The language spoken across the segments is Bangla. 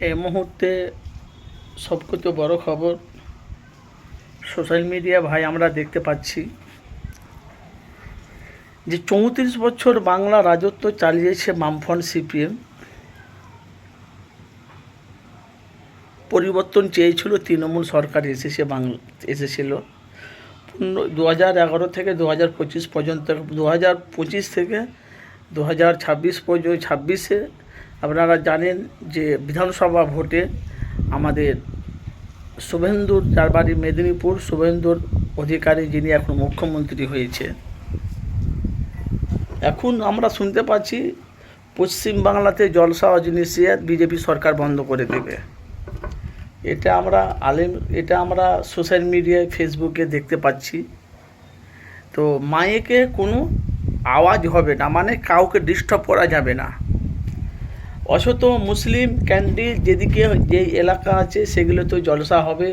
এই মুহূর্তে সবথেকে বড় খবর সোশ্যাল মিডিয়া ভাই আমরা দেখতে পাচ্ছি যে ৩৪ বছর বাংলা রাজত্ব চালিয়েছে বামফ্রন্ট সিপিএম। পরিবর্তন চেয়েছিল, তৃণমূল সরকার এসেছিল 2011 থেকে 2025 পর্যন্ত। 2025 থেকে 2026 পর্যন্ত 26-এ আপনারা জানেন যে বিধানসভা ভোটে আমাদের শুভেন্দুর, যার বাড়ি মেদিনীপুর, শুভেন্দুর অধিকারী, যিনি এখন মুখ্যমন্ত্রী হয়েছে। এখন আমরা শুনতে পাচ্ছি পশ্চিমবাংলাতে জলসা অজনিসিয়াত বিজেপি সরকার বন্ধ করে দেবে। এটা আমরা সোশ্যাল মিডিয়ায়, ফেসবুকে দেখতে পাচ্ছি। তো মাইকে কোনো আওয়াজ হবে না, মানে কাউকে ডিস্টার্ব করা যাবে না। অথচ মুসলিম ক্যান্ডিল যেদিকে যে এলাকা আছে সেগুলোতে জলসা হবে।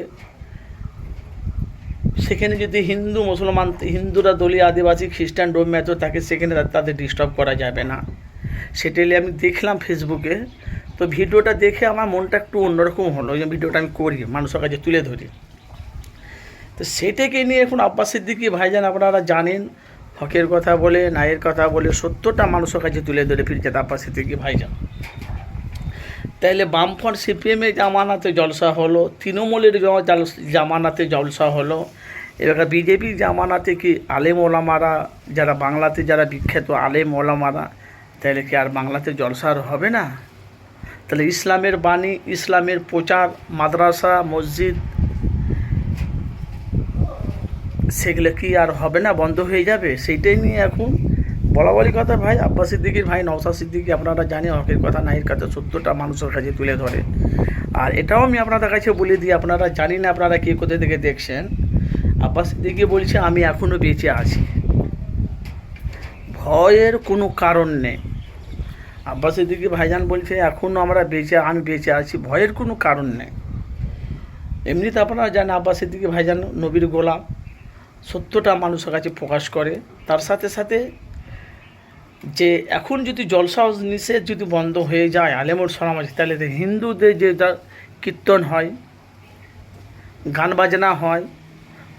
সেখানে যদি হিন্দু মুসলমান, হিন্দুরা দলীয়, আদিবাসী, খ্রিস্টান, ডোমেতো থাকে, সেখানে তাদের ডিস্টার্ব করা যাবে না। সেটাই আমি দেখলাম ফেসবুকে। তো ভিডিওটা দেখে আমার মনটা একটু অন্যরকম হলো, যে ভিডিওটা আমি করি, মানুষের কাছে তুলে ধরি। তো সেটাকে নিয়ে এখন আব্বাস সিদ্দিকী ভাইজান, আপনারা জানেন, হকের কথা বলে, ন্যায়ের কথা বলে, সত্যটা মানুষের কাছে তুলে ধরে ফিরছে আব্বাস সিদ্দিকী ভাইজান। তাইলে বামফ্রন্ট সিপিএমের জামানাতে জলসা হলো, তৃণমূলের জামানাতে জলসা হলো, এবার বিজেপির জামানাতে কি আলেম ওলামারা, যারা বাংলাতে যারা বিখ্যাত আলেম ওলামারা, তাহলে কি আর বাংলাতে জলসা আর হবে না? তাহলে ইসলামের বাণী, ইসলামের প্রচার, মাদ্রাসা, মসজিদ, সেগুলো কি আর হবে না, বন্ধ হয়ে যাবে? সেইটাই নিয়ে এখন বলা কথা ভাই। আব্বাস সিদ্দিকীর ভাই নওশাদ সিদ্দিকী, আপনারা জানেন, হকের কথা, নাইয়ের কথা, সত্যটা মানুষের কাছে তুলে ধরে। আর এটাও আমি আপনাদের কাছে বলে দিই, আপনারা জানি না আপনারা কে কোথা থেকে দেখছেন। আব্বাস সিদ্দিকী বলছে আমি এখনও বেঁচে আছি, ভয়ের কোনো কারণ নেই। আব্বাস সিদ্দিকী ভাইজান বলছে এখনও আমি বেঁচে আছি, ভয়ের কোনো কারণ নেই। এমনিতে আপনারা জানেন আব্বাস সিদ্দিকী ভাইজান নবীর গোলাম, সত্যটা মানুষের কাছে প্রকাশ করে। তার সাথে সাথে যে এখন যদি জলসা নিষেধ যদি বন্ধ হয়ে যায় আলেমুল সমাজ, তাহলে হিন্দুদের যে কীর্তন হয়, গান বাজনা হয়,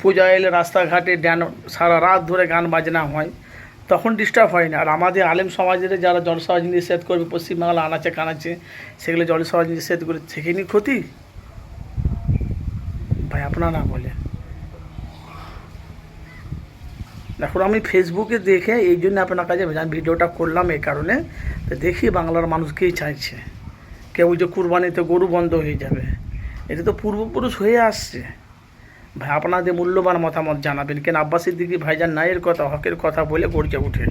পূজা এলে রাস্তাঘাটে সারা রাত ধরে গান বাজনা হয়, তখন ডিস্টার্ব হয় না। আর আমাদের আলেম সমাজের যারা জলসা নিষেধ করবে পশ্চিমবাংলা আনাচে কানাচে, সেগুলো জলসা নিষেধ করে সেখানে ক্ষতি ভাই, আপনারা বলে। এখন আমি ফেসবুকে দেখে এই জন্য আপনার কাছে ভিডিওটা করলাম, এই কারণে। তো দেখি বাংলার মানুষ কী চাইছে। কেউ যে কুরবানিতে গরু বন্ধ হয়ে যাবে, এটা তো পূর্বপুরুষ হয়ে আসছে ভাই। আপনাদের মূল্যবান মতামত জানাবেন। কেন আব্বাস সিদ্দিকী ভাইজান ন্যায়ের কথা, হকের কথা বলে গর্জে উঠে।